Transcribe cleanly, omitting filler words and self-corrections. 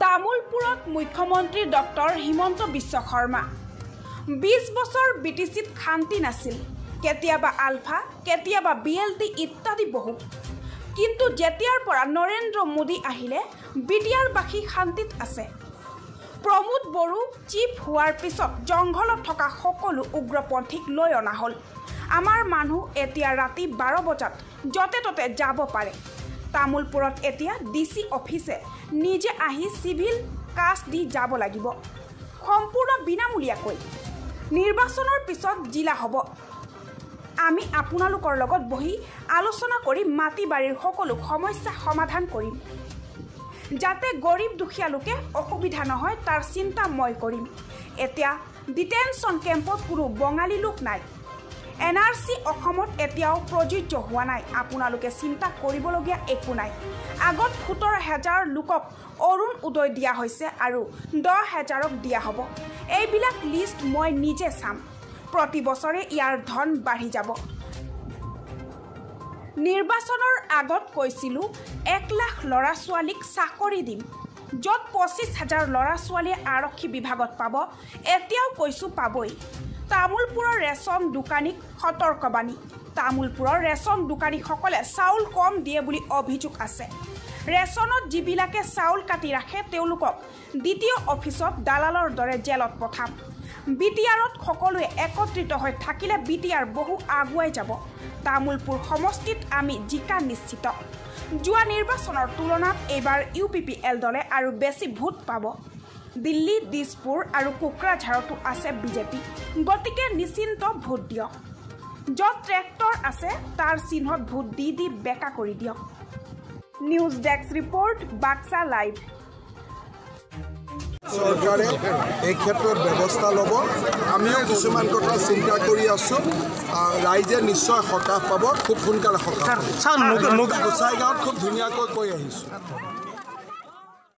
তামুলপুৰত মুখ্যমন্ত্ৰী ডক্টৰ হিমন্ত বিশ্ব শৰ্মা 20 বছৰ বিটিচিত শান্তি নাছিল কেতিয়াবা আলফা কেতিয়াবা বিএলটি ইত্যাদি বহু কিন্তু যেতিয়াৰ পৰা নৰেন্দ্ৰ মোদী আহিলে বিটিআৰবাসী শান্তিত আছে প্ৰমোদ বড়ো চিফ হোৱাৰ পিছত জংঘলত থকা সকলো উগ্ৰপন্থীক লৈ অনা হ'ল আমাৰ মানুহ এতিয়া ৰাতি 12 বজাত যতে ততে যাব পাৰে তামুলপুৰত এতিয়া ডিসি অফিসে নিজে আহি সিভিল কাজ দি যাব লাগিব সম্পূৰ্ণ বিনামূলীয়াকৈ নিৰ্বাচনৰ পিছত জিলা হ'ব আমি আপোনালোকৰ লগত বহি আলোচনা কৰি মাটি বাৰীৰ সকলো সমস্যা সমাধান কৰিম যাতে গৰীব দুখীয়া লোকে অসুবিধা নহয় তাৰ চিন্তা মই কৰিম এতিয়া ডিটেনশন কেম্পত কোনো বঙালী লোক নাই এনআৰসি অসমত এতিয়াও প্ৰযোজ্য হোৱা নাই আপোনালোকে চিন্তা কৰিবলগীয়া একো নাই আগত 17000 লোকক অৰুণ উদয় দিয়া হৈছে আৰু 10000ক দিয়া হ'ব এইবিলাক লিষ্ট মই নিজে চাম প্ৰতি বছৰে ইয়াৰ ধন বাঢ়ি যাব নিৰ্বাচনৰ আগত কৈছিলো 1 লাখ লৰা ছোৱালীক চাকৰি দিম যত 25000 লৰা ছোৱালী আৰক্ষী বিভাগত পাব এতিয়াও কৈছো পাবই তামুলপুৰৰ ৰেচন দোকানীক সতৰ্কবাণী তামুলপুৰৰ ৰেচন দোকানীসকলে চাউল কম দিয়ে বুলি অভিযোগ আছে ৰেচনত যিবিলাকে চাউল কাটি ৰাখে তেওঁলোকক দ্বিতীয় অফিচত দালালৰ দৰে জেলত পঠাম বিটিআৰত সকলোৱে একত্ৰিত হৈ থাকিলে বিটিআৰ বহু আগুৱাই যাব তামুলপুৰ সমষ্টিত আমি জিকা নিশ্চিত যোৱা নিৰ্বাচনৰ তুলনাত এইবাৰ ইউপিপিএল দলে আৰু বেছি ভোট পাব দিল্লী দিছপুৰ আৰু কোকৰাঝাৰতো আছে বিজেপি গতিকে নিশ্চিন্ত ভোট দিয়ক য'ত ট্ৰেক্টৰ আছে তাৰ চিহ্নত ভোট দি বেকা কৰি দিয়ক news desk report Baksa live চৰকাৰে এই ক্ষেত্ৰত ব্যৱস্থা ল'ব আমিও কিছুমান কথা চিন্তা কৰি আছো ৰাইজে নিশ্চয় সকাহ পাব খুব সোনকালে সকাহ পাব গোসাইগাঁৱত খুব ধুনীয়াকৈ কৈ আহিছোঁ